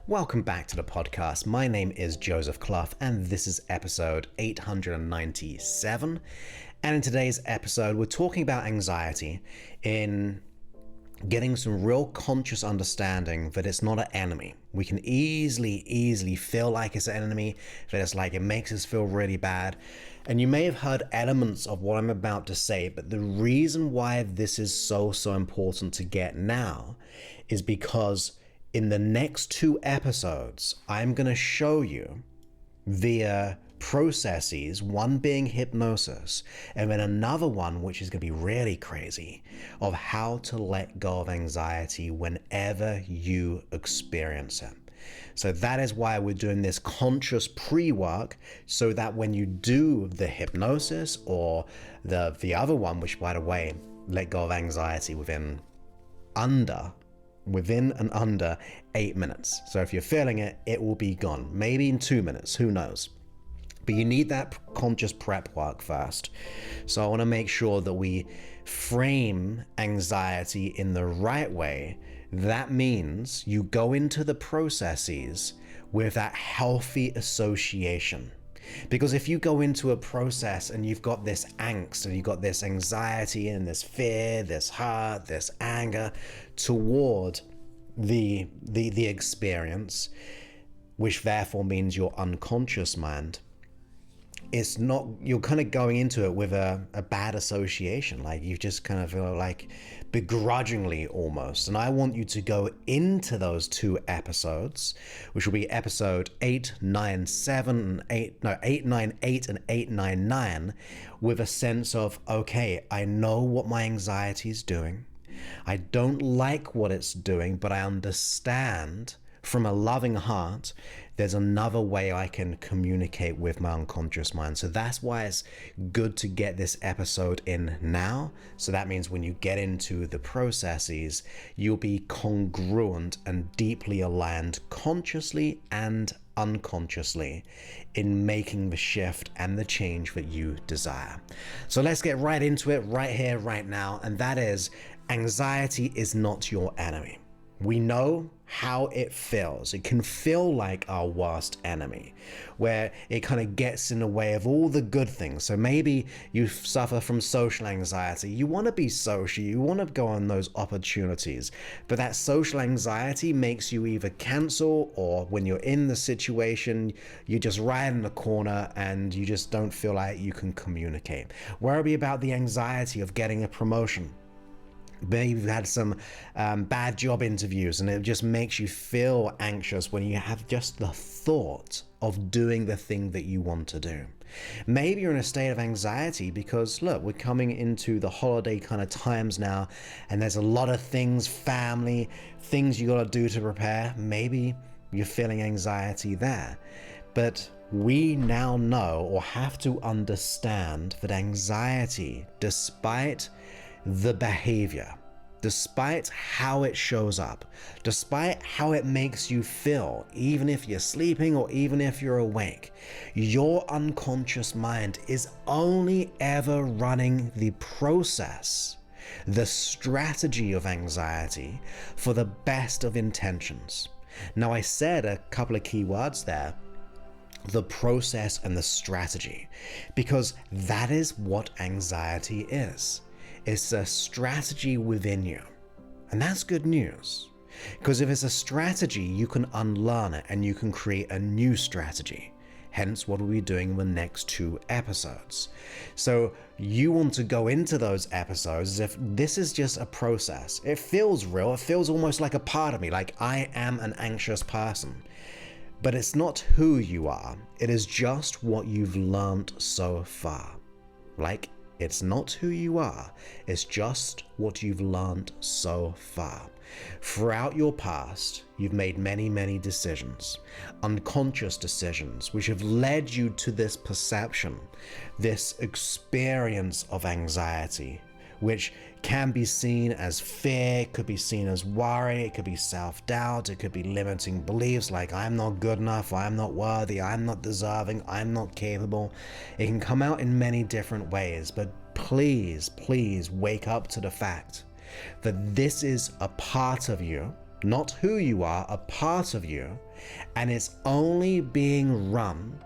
Welcome back to the podcast. My name is Joseph Clough, and this is episode 897. And in today's episode, we're talking about anxiety in getting some real conscious understanding that it's not an enemy. We can easily feel like it's an enemy, that it's like it makes us feel really bad. And you may have heard elements of what I'm about to say, but the reason why this is so important to get now is because in the next two episodes, I'm going to show you via processes, one being hypnosis, and then another one, which is going to be really crazy, of how to let go of anxiety whenever you experience it. So that is why we're doing this conscious pre-work, so that when you do the hypnosis or the other one, which by the way, let go of anxiety within and under 8 minutes. So if you're feeling it, it will be gone. Maybe in 2 minutes, who knows? But you need that conscious prep work first. So I want to make sure that we frame anxiety in the right way. That means you go into the processes with that healthy association. Because if you go into a process and you've got this angst and you've got this anxiety and this fear, this hurt, this anger toward the experience, which therefore means your unconscious mind, it's not, you're kind of going into it with a bad association, like you just kind of feel like begrudgingly almost. And I want you to go into those two episodes, which will be episode 898 and 899, with a sense of, okay, I know what my anxiety is doing. I don't like what it's doing, but I understand from a loving heart there's another way I can communicate with my unconscious mind. So that's why it's good to get this episode in now. So that means when you get into the processes, you'll be congruent and deeply aligned consciously and unconsciously in making the shift and the change that you desire. So let's get right into it right here, right now. And that is, anxiety is not your enemy. We know how it feels. It can feel like our worst enemy, where it kind of gets in the way of all the good things. So maybe you suffer from social anxiety. You want to be social. You want to go on those opportunities. But that social anxiety makes you either cancel, or when you're in the situation, you just ride in the corner and you just don't feel like you can communicate. Worry about the anxiety of getting a promotion. Maybe you've had some bad job interviews and it just makes you feel anxious when you have just the thought of doing the thing that you want to do. Maybe you're in a state of anxiety because, look, we're coming into the holiday kind of times now, and there's a lot of things, family, things you got to do to prepare. Maybe you're feeling anxiety there. But we now know, or have to understand, that anxiety, despite the behavior, despite how it shows up, despite how it makes you feel, even if you're sleeping or even if you're awake, your unconscious mind is only ever running the process, the strategy of anxiety, for the best of intentions. Now, I said a couple of key words there: the process and the strategy, because that is what anxiety is. It's a strategy within you. And that's good news. Because if it's a strategy, you can unlearn it and you can create a new strategy. Hence what we'll be doing in the next two episodes. So you want to go into those episodes as if this is just a process. It feels real. It feels almost like a part of me, like I am an anxious person. But it's not who you are. It is just what you've learned so far. Like, it's not who you are, it's just what you've learned so far. Throughout your past, you've made many decisions, unconscious decisions, which have led you to this perception, this experience of anxiety, which can be seen as fear, could be seen as worry, it could be self-doubt, it could be limiting beliefs like I'm not good enough, I'm not worthy, I'm not deserving, I'm not capable. It can come out in many different ways, but please wake up to the fact that this is a part of you not who you are, a part of you, and it's only being run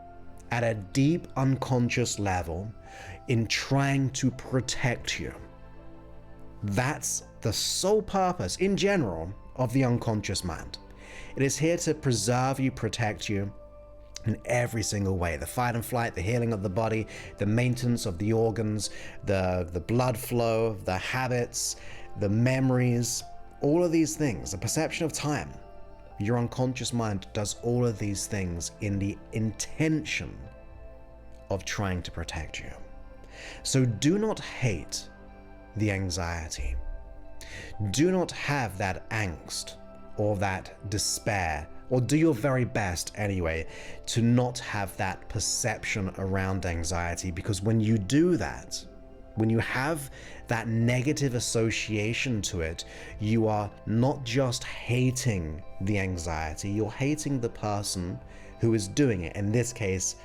at a deep unconscious level in trying to protect you. That's the sole purpose, in general, of the unconscious mind. It is here to preserve you, protect you in every single way. The fight and flight, the healing of the body, the maintenance of the organs, the blood flow, the habits, the memories, all of these things, the perception of time. Your unconscious mind does all of these things in the intention of trying to protect you. So do not hate the anxiety. Do not have that angst or that despair, or do your very best anyway to not have that perception around anxiety, because when you do that, when you have that negative association to it, you are not just hating the anxiety, you're hating the person who is doing it. In this case,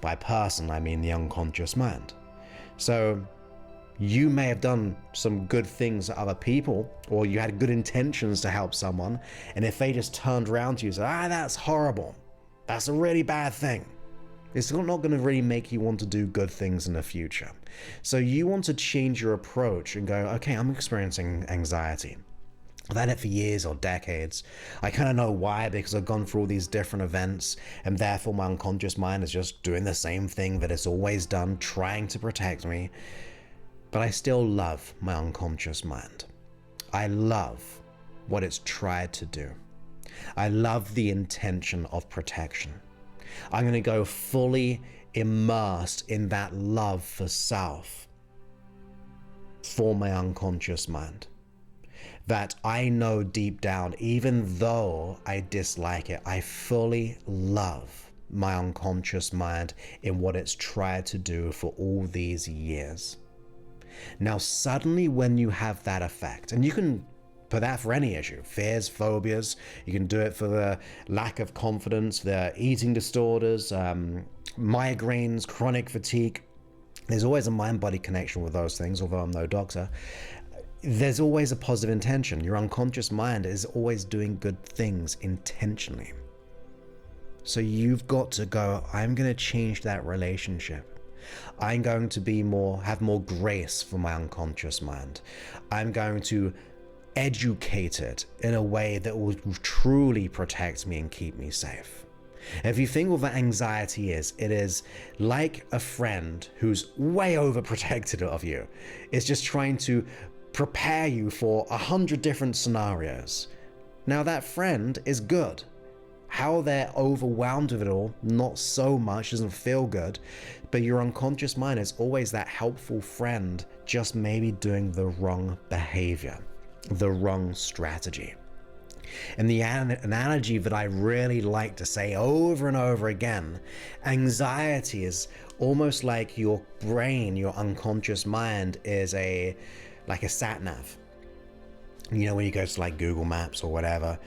by person, I mean the unconscious mind. So you may have done some good things to other people, or you had good intentions to help someone, and if they just turned around to you and said, that's horrible, that's a really bad thing, it's not going to really make you want to do good things in the future. So you want to change your approach and go, okay, I'm experiencing anxiety. I've had it for years or decades. I kind of know why, because I've gone through all these different events, and therefore my unconscious mind is just doing the same thing that it's always done, trying to protect me. But I still love my unconscious mind. I love what it's tried to do. I love the intention of protection. I'm going to go fully immersed in that love for self for my unconscious mind. That I know deep down, even though I dislike it, I fully love my unconscious mind in what it's tried to do for all these years. Now, suddenly when you have that effect, and you can put that for any issue, fears, phobias, you can do it for the lack of confidence, the eating disorders, migraines, chronic fatigue. There's always a mind-body connection with those things, although I'm no doctor. There's always a positive intention. Your unconscious mind is always doing good things intentionally. So you've got to go, I'm going to change that relationship. I'm going to have more grace for my unconscious mind. I'm going to educate it in a way that will truly protect me and keep me safe. If you think what anxiety is, it is like a friend who's way overprotected of you. It's just trying to prepare you for 100 different scenarios. Now that friend is good. How they're overwhelmed with it all, not so much, doesn't feel good, but your unconscious mind is always that helpful friend, just maybe doing the wrong behavior, the wrong strategy. And the analogy that I really like to say over and over again, anxiety is almost like your brain, your unconscious mind is like a sat nav. You know, when you go to like Google Maps or whatever,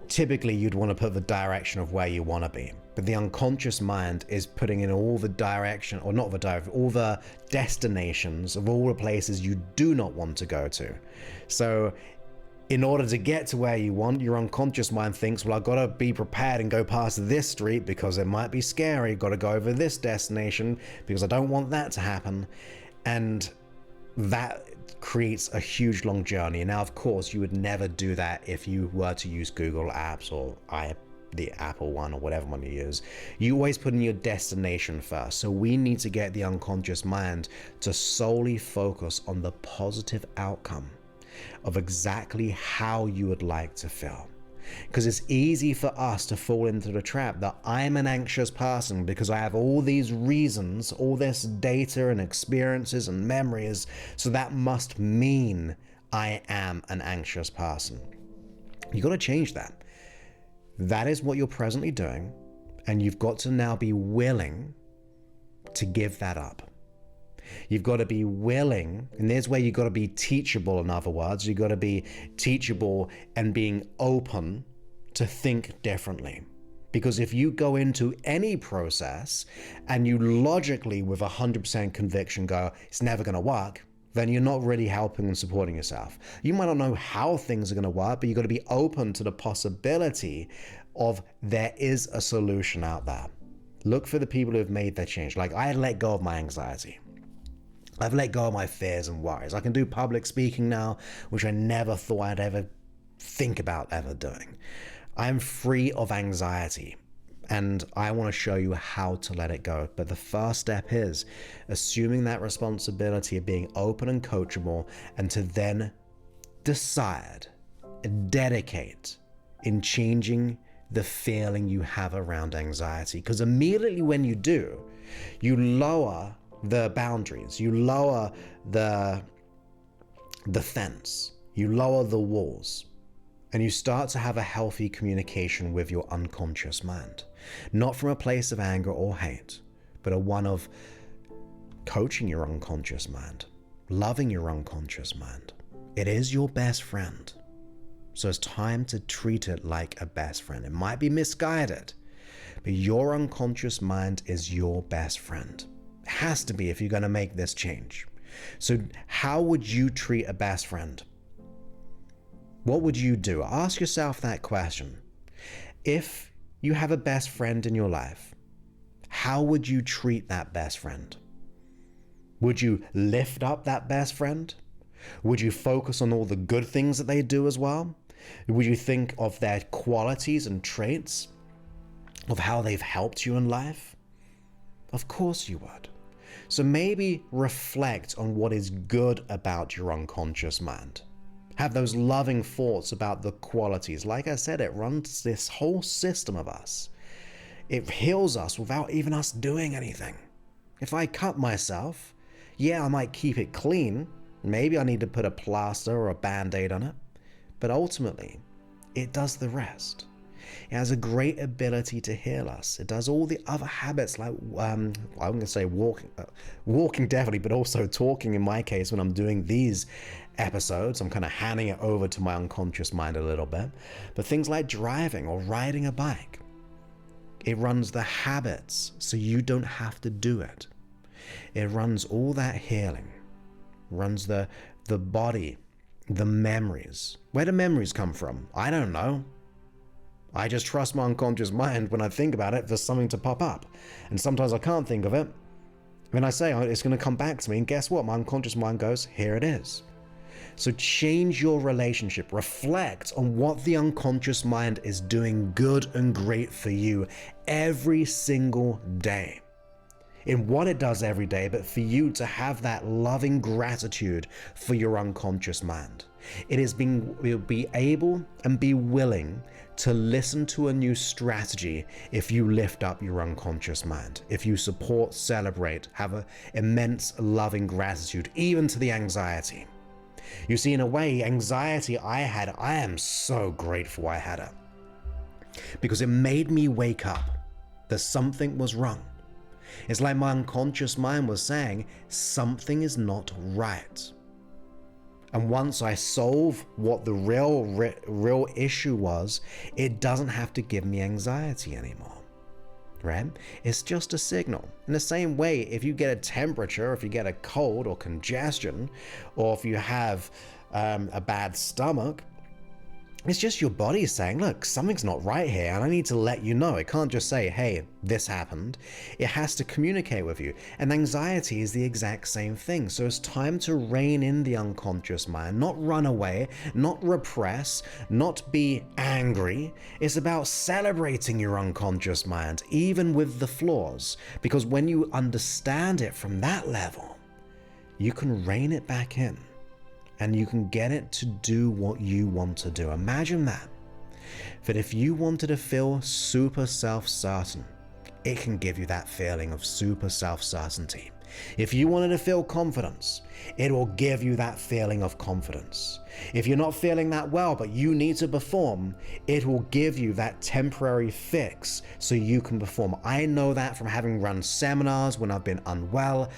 typically you'd want to put the direction of where you want to be, but the unconscious mind is putting in all the direction, or not the direction, all the destinations of all the places you do not want to go to. So in order to get to where you want, your unconscious mind thinks, well, I've got to be prepared and go past this street because it might be scary. Got to go over this destination because I don't want that to happen. And that creates a huge long journey. And now, of course, you would never do that if you were to use Google Apps or the Apple one or whatever one you use. You always put in your destination first. So we need to get the unconscious mind to solely focus on the positive outcome of exactly how you would like to feel. Because it's easy for us to fall into the trap that I'm an anxious person because I have all these reasons, all this data and experiences and memories, so that must mean I am an anxious person. You got to change that. That is what you're presently doing, and you've got to now be willing to give that up. You've got to be willing, and there's where you've got to be teachable. In other words, you've got to be teachable and being open to think differently. Because if you go into any process and you logically, with 100% conviction, go, it's never going to work, then you're not really helping and supporting yourself. You might not know how things are going to work, but you've got to be open to the possibility of there is a solution out there. Look for the people who have made that change. Like, I let go of my anxiety. I've let go of my fears and worries. I can do public speaking now, which I never thought I'd ever think about ever doing. I'm free of anxiety, and I want to show you how to let it go. But the first step is assuming that responsibility of being open and coachable, and to then decide, dedicate in changing the feeling you have around anxiety. Because immediately when you do, you lower the boundaries, you lower the fence, you lower the walls, and you start to have a healthy communication with your unconscious mind. Not from a place of anger or hate, but a one of coaching your unconscious mind, loving your unconscious mind. It is your best friend. So it's time to treat it like a best friend. It might be misguided, but your unconscious mind is your best friend. It has to be if you're going to make this change. So how would you treat a best friend? What would you do? Ask yourself that question. If you have a best friend in your life, how would you treat that best friend? Would you lift up that best friend? Would you focus on all the good things that they do as well? Would you think of their qualities and traits, of how they've helped you in life? Of course you would. So maybe reflect on what is good about your unconscious mind. Have those loving thoughts about the qualities. Like I said, it runs this whole system of us. It heals us without even us doing anything. If I cut myself, yeah, I might keep it clean. Maybe I need to put a plaster or a band-aid on it. But ultimately, it does the rest. It has a great ability to heal us. It does all the other habits, like I'm going to say walking definitely, but also talking in my case when I'm doing these episodes. I'm kind of handing it over to my unconscious mind a little bit. But things like driving or riding a bike, it runs the habits so you don't have to do it. It runs all that healing, runs the body, the memories. Where do memories come from? I don't know. I just trust my unconscious mind. When I think about it, there's something to pop up. And sometimes I can't think of it. When I say, oh, it's going to come back to me, and guess what? My unconscious mind goes, here it is. So change your relationship. Reflect on what the unconscious mind is doing good and great for you every single day. In what it does every day, but for you to have that loving gratitude for your unconscious mind. You'll be able and be willing to listen to a new strategy if you lift up your unconscious mind, if you support, celebrate, have an immense loving gratitude, even to the anxiety. You see, in a way, anxiety I am so grateful I had it, because it made me wake up that something was wrong. It's like my unconscious mind was saying, something is not right. And once I solve what the real issue was, it doesn't have to give me anxiety anymore, right? It's just a signal. In the same way, if you get a temperature, if you get a cold or congestion, or if you have a bad stomach, it's just your body saying, look, something's not right here, and I need to let you know. It can't just say, hey, this happened. It has to communicate with you. And anxiety is the exact same thing. So it's time to rein in the unconscious mind, not run away, not repress, not be angry. It's about celebrating your unconscious mind, even with the flaws. Because when you understand it from that level, you can rein it back in. And you can get it to do what you want to do. Imagine that if you wanted to feel super self-certain, it can give you that feeling of super self-certainty. If you wanted to feel confidence, it will give you that feeling of confidence. If you're not feeling that well, but you need to perform, it will give you that temporary fix so you can perform. I know that from having run seminars when I've been unwell.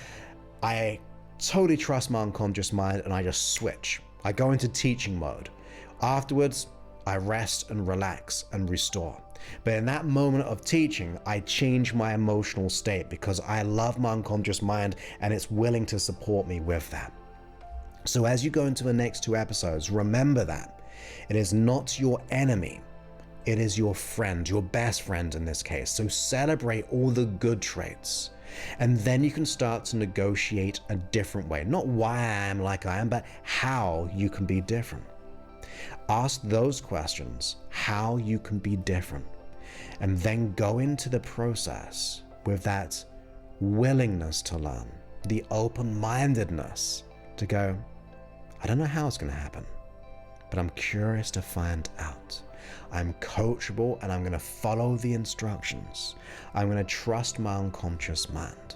I totally trust my unconscious mind, and I just switch. I go into teaching mode. Afterwards, I rest and relax and restore. But in that moment of teaching, I change my emotional state because I love my unconscious mind and it's willing to support me with that. So as you go into the next 2 episodes, remember that it is not your enemy. It is your friend, your best friend in this case. So celebrate all the good traits. And then you can start to negotiate a different way. Not why I am like I am, but how you can be different. Ask those questions, how you can be different. And then go into the process with that willingness to learn, the open-mindedness to go, I don't know how it's going to happen, but I'm curious to find out. I'm coachable and I'm going to follow the instructions. I'm going to trust my unconscious mind.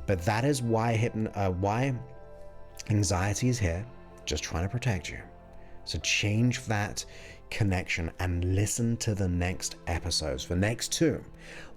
But that is why anxiety is here, just trying to protect you. So change that connection and listen to the next episodes. The next 2.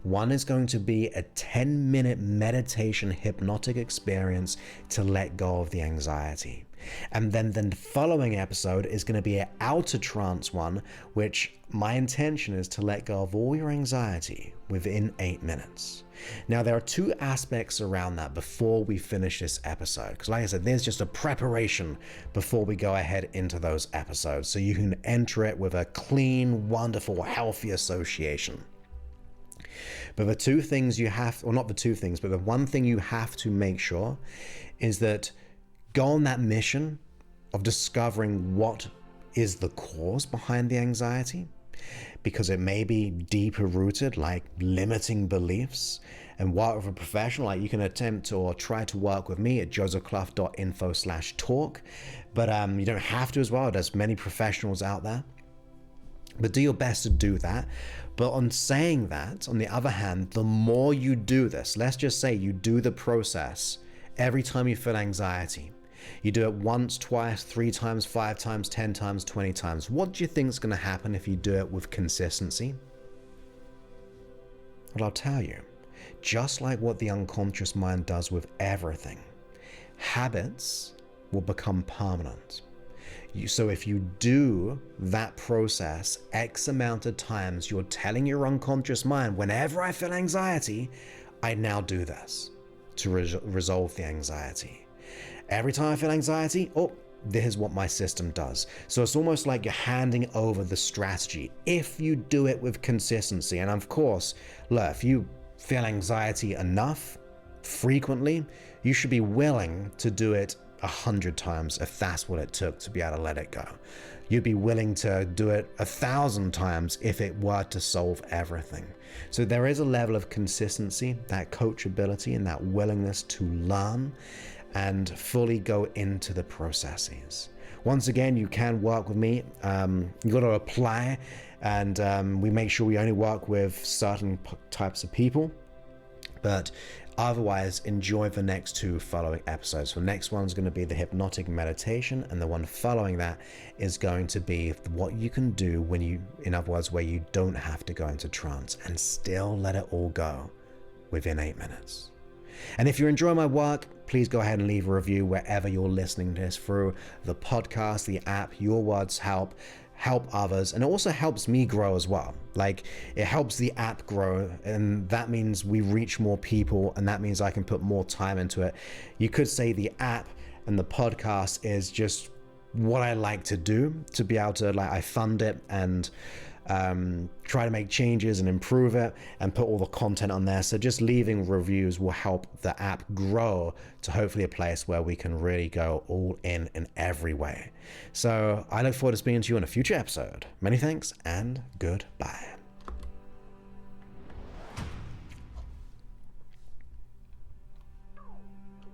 One is going to be a 10-minute meditation hypnotic experience to let go of the anxiety. And then the following episode is going to be an outer trance one, which my intention is to let go of all your anxiety within 8 minutes. Now, there are 2 aspects around that before we finish this episode. Because like I said, there's just a preparation before we go ahead into those episodes. So you can enter it with a clean, wonderful, healthy association. But the 2 things you have, or not the 2 things, but the one thing you have to make sure is that go on that mission of discovering what is the cause behind the anxiety, because it may be deeper rooted, like limiting beliefs. And work with a professional, like you can attempt or try to work with me at josephclough.info/talk. But you don't have to as well. There's many professionals out there. But do your best to do that. But on saying that, on the other hand, the more you do this, let's just say you do the process every time you feel anxiety. You do it once, twice, 3 times, 5 times, 10 times, 20 times. What do you think is going to happen if you do it with consistency? Well, I'll tell you, just like what the unconscious mind does with everything, habits will become permanent. So if you do that process X amount of times, you're telling your unconscious mind, whenever I feel anxiety, I now do this to resolve the anxiety. Every time I feel anxiety, this is what my system does. So it's almost like you're handing over the strategy if you do it with consistency. And of course, look, if you feel anxiety enough, frequently, you should be willing to do it 100 times if that's what it took to be able to let it go. You'd be willing to do it 1,000 times if it were to solve everything. So there is a level of consistency, that coachability, and that willingness to learn and fully go into the processes. Once again, you can work with me. You got to apply, and we make sure we only work with certain types of people. But otherwise, enjoy the next 2 following episodes. The next one's going to be the hypnotic meditation, and the one following that is going to be what you can do when you, in other words, where you don't have to go into trance and still let it all go within 8 minutes. And if you're enjoying my work, please go ahead and leave a review wherever you're listening to this, through the podcast, the app. Your words help others, and it also helps me grow as well. Like, it helps the app grow, and that means we reach more people, and that means I can put more time into it. You could say the app and the podcast is just what I like to do, to be able to, like, I fund it and try to make changes and improve it and put all the content on there. So just leaving reviews will help the app grow to hopefully a place where we can really go all in every way. So I look forward to speaking to you in a future episode. Many thanks and goodbye.